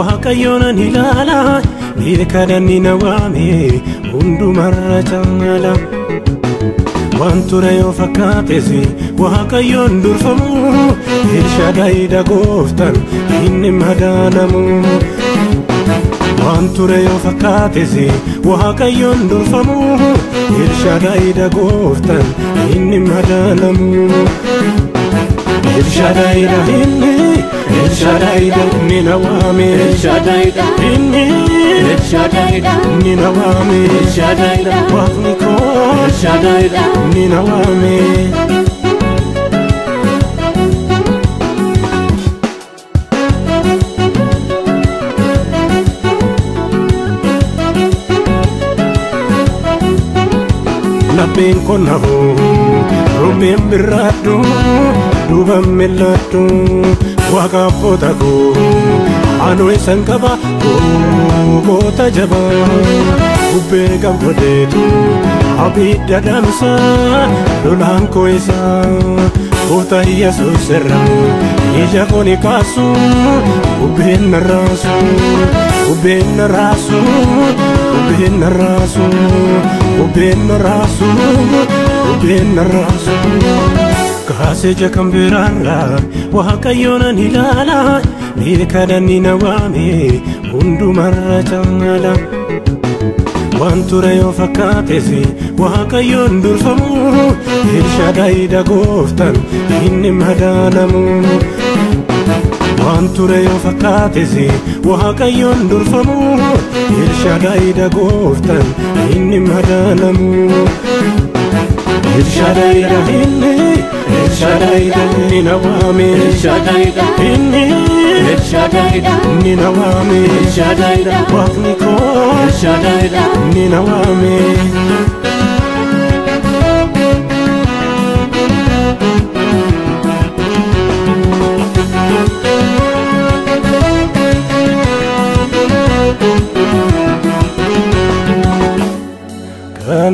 waaqayyoon ilaala beekadani nawame hundumarra caalaa waan ture yoo fakkaatesi waaqayyoon durfamu Elshadaayidha gooftaan inni madaalamu waan ture yoo fakkaatesi waaqayyoon durfamu Elshadaayidha gooftaan inni madaalamu Elshadaayidha inni Elshadaayidha inni nawame Elshadaayidha inni Elshadaayidha inni nawame Elshadaayidha waaqni koo Elshadaayidha inni nawame Labbeen konnahu roobeen birraadhu duubaan milladhu waaqa abboota koo anoo isan qaba goota jabaa bubbee gammadeetu abidda damsa lolaan koo isaa goota Yesuus irra ija koo ni kaasu bubbeen narraasu bubbeen narraasu bubbeen narraasu bubbeen narraasu bubbeen narraasu kaasee jakkan biraarra waaqayyoon ilaala beekadani nawame hundumarra caalaa waan ture yoo fakkaatesi waaqayyoon durfamu Elshadaayidha gooftaan inni madaalamu waan ture yoo fakkaatesi waaqayyoon durfamu Elshadaayidha gooftaan inni madaalamu Elshadaayidha inni Elshadaayidha inni nawame Elshadaayidha inni Elshadaayidha inni nawame Elshadaayidha waaqni koo Elshadaayidha inni nawame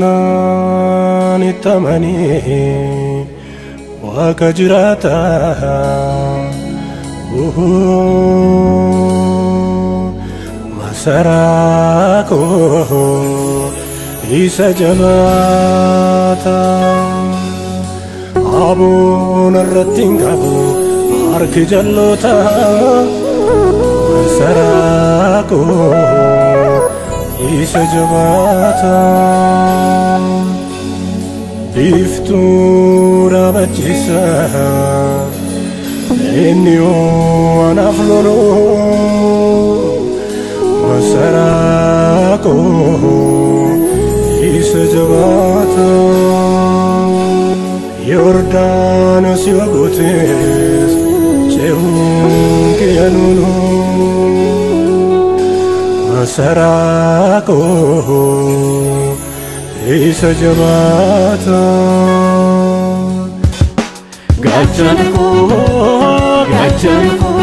kanaan ittamani waaqa jiraata masaraa koo isa jabaata aboon irratti hin qabu harki jalloota masaraa koo isa jabaata biftuu dhaabachisa inni anaaf lolu masaraa koo isa jabaata Yordaanos yoo gootes ce'uun kiyyanuunu masaraa koo isa jabaata gaachana koo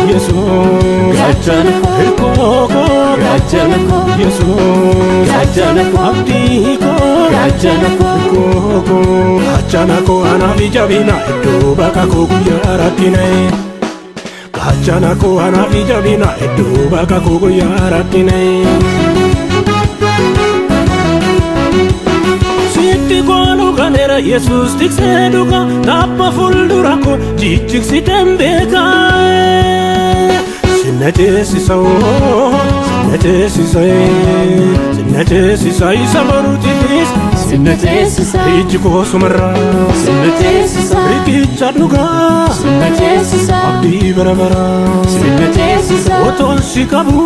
Yesuus gaachana koo gaachana koo Yesuus gaachana koo abdii koo gaachana koo gaachana koo anaaf jabina iddoo bakka koo guyyaa rakkina gaachana koo anaaf jabina iddoo bakka koo guyyaa rakkina kanera Yesuus tiksee dhuga tapha fuuldura koo jijjigsiten beeka sinna teessisa isa baruutifis sinna teessisa iji koo sumarraa sinna teessisa riqicha dhugaa sinna teessisa abdii bara baraa sinna teessisa otoon si qabu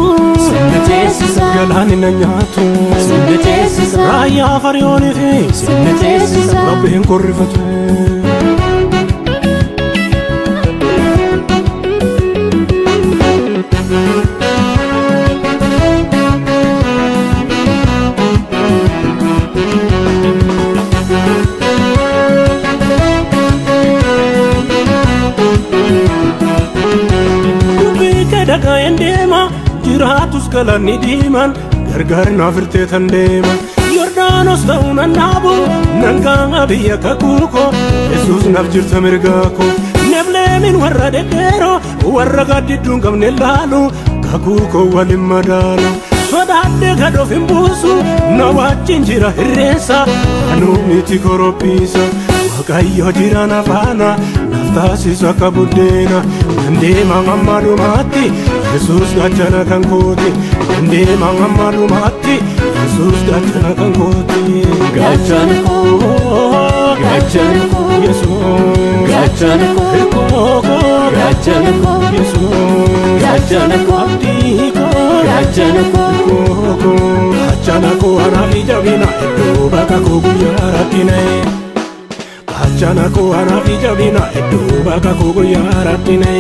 sinna teessisa galaanni na nyaatu sinna teessisa raayyaa fariyoonifi sinna teessisa rabbiin korrifatu jiraatus galanni diiman gargaar naaf irteetan deema Yordaanos ta'uu nan dhaabu nan gaama biyya kakuu koo Yesuus naaf jirta mirgaa koo Nebleemin warra deddeeroo warra gaaddidduun qabne laalu kakuko walin madala sodaadde gadoof hin buusu na wajjin jira hirreessa anuu miti korophiisa Waaqayyo jira na faana naaf taasisa akka buddeena dandeema ammaadhumaatti Yesuus gaachana kan kooti dandeema ammaadhumaatti Yesuus gaachana kan kooti gaachana koo Yesuus gaachana koo Yesuus gaachana koo abdii koo gaachana koo anaaf ijabina iddoo bakka koo guyyaa rakkina Gaachana koo anaaf ijabina iddoo bakka koo guyyaa rakkina